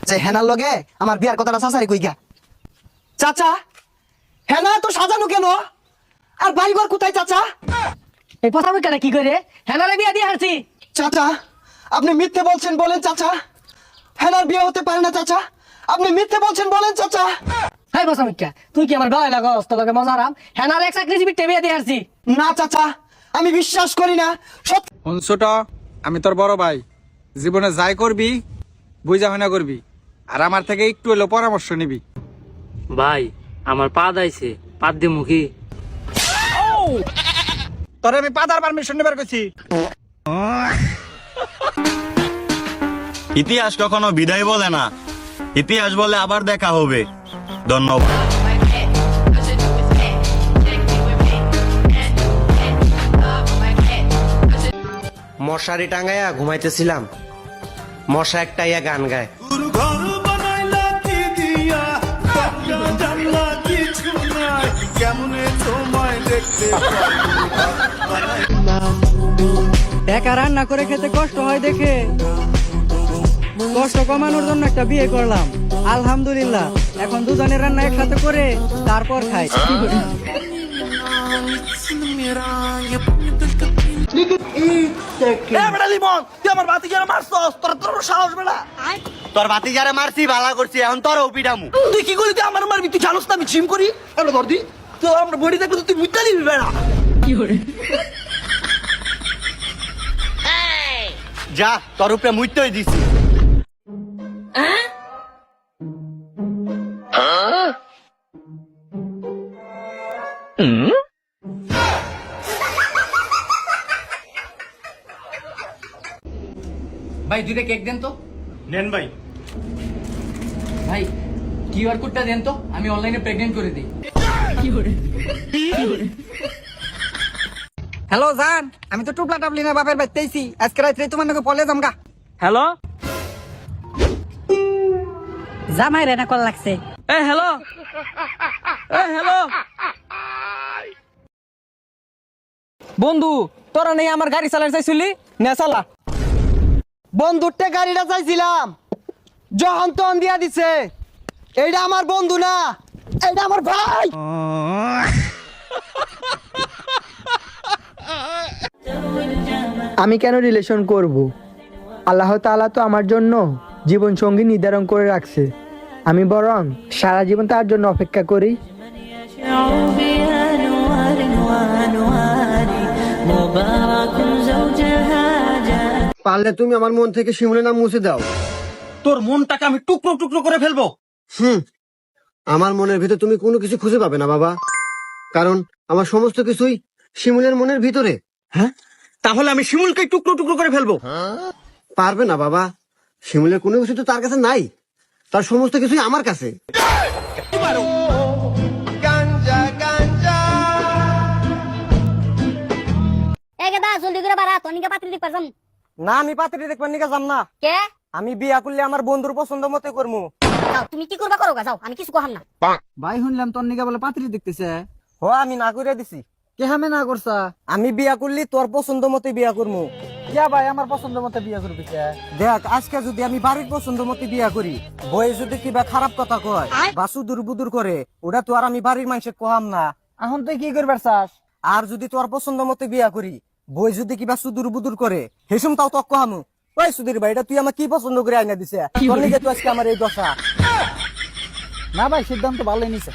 যে হেনার লগে আমার বিয়ার কথাটা চাচারে কইগা। চাচা হেনা তো সাজানো কেন, আর বাড়িঘর কোথায় চাচা? এই কথা কেন কি করে হেনারে বিয়া দিয়ে হারছি? চাচা আপনি মিথ্যে বলছেন, বলেন চাচা। হেনার বিয়ে হতে পারে না চাচা, আপনি মিথ্যে বলছেন, বলেন চাচা। হাই বসা মিথ্যা, তুই কি আমার গায়ে লাগস? তোর লগে মজা আরাম হেনারে এক চাকরি জীবিত বিয়া দিয়ে হারছি। না চাচা আমি বিশ্বাস করি না। ছোট আমি তোর বড় ভাই, জীবনে যাই করবি বুঝা হয় না করবি, আর আমার থেকে একটু হলেও পরামর্শ নিবি। ভাই আমার পা দাইছে, পা দিয়ে মুখী। তোরে আমি পাদার পারমিশন নেবার কইছি। ইতিহাস কখনো বিদায় বলে না, ইতিহাস বলে আবার দেখা হবে। ধন্যবাদ। মশারি টাঙ্গাইয়া ঘুমাইতেছিলাম, মশা একটা ইয়া গান গায়। একা রান্না করে খেতে কষ্ট হয় দেখে কষ্ট কমানোর জন্য একটা বিয়ে করলাম। আলহামদুলিল্লাহ এখন দুজনের রান্না একসাথে করে তারপর খাই। তোর ভাতিজারে মারছি, ভালা করছি, এখন তোর পিটামু। তুই কি করি? তুই আমার মারবি? তুই জানোস না আমি জিম করি। এবার ধর দি তো আমরা বডি দেখবো, তুই মুইতা দিবি বেড়া। যা তোর উপরে মুইতই দিছি। ভাই দুইটা কেক দেন তো। নেন ভাই। ভাই কিউআর কোডটা দেন তো, আমি অনলাইনে প্রেগনেন্ট করে দিই। হ্যালো জান, আমি তো টুপলা টাপলি না বাপের বাইতেইছি, আজকে রাত্রে তোমার নাকি পলে যামগা। হ্যালো জামাই রে না কল লাগছে। এ হ্যালো এ হ্যালো বন্ধু তোরা নেই আমার গাড়ি চালার চাইছিলি না চালা। বন্ধুরতে গাড়িটা চাইছিলাম, যখন তখন দিয়া দিছে। এইটা আমার বন্ধু না, এইটা আমার ভাই। আমি কেন রিলেশন করব? আল্লাহ তাআলা তো আমার জন্য জীবন সঙ্গী নির্ধারণ করে রাখছে। আমি বরং সারা জীবন তার জন্য অপেক্ষা করি। পারলে তুমি আমার মন থেকে শিমুলের নাম মুছে দাও। তোর মনটাকে আমি টুকরো টুকরো করে ফেলবো। আমার মনের ভিতরে তুমি কোনো কিছু খুঁজে পাবে না বাবা, কারণ আমার সমস্ত কিছুই শিমুলের মনের ভিতরে। হ্যাঁ, তাহলে আমি শিমুলকে টুকরো টুকরো করে ফেলবো। পারবে না বাবা, শিমুলের কোনো কিছু তো তার কাছে নাই, তার সমস্ত কিছুই আমার কাছে। না আমি পাত্রী দেখবার নিকা যাম না। কে? আমি বিয়া করলে আমার বন্ধুর পছন্দ মতে করবো। যাও তুমি কি করবা করো গা, যাও আমি কিছু কহাম না। ভাই শুনলাম তোর নিকা বলে পাত্রী দেখতেছে। হ আমি না করে দিছি। কে হামে না করছা? আমি বিয়া করলি তোর পছন্দ মতে বিয়া করবো। কে ভাই আমার পছন্দ মতে বিয়া করবি কে? দেখ আজকে যদি আমি বাড়ির পছন্দ মতে বিয়া করি, বই যদি কিবা খারাপ কথা কয় বা সুদূর বুদুর করে, ওটা তো আর আমি বাড়ির মানুষে কহাম না। এখন তুই কি করবার চাস? আর যদি তোর পছন্দ মতে বিয়া করি, বই যদি কিবা সুদূর বুদুর করে, হেসুম তাও তক কহামু। ওই সুধীর ভাই, এটা তুই আমার কি পছন্দ করে আইনা দিছে? তোর লিগে তো আজকে আমার এই দশা। না ভাই সিদ্ধান্ত ভালোই নিছে।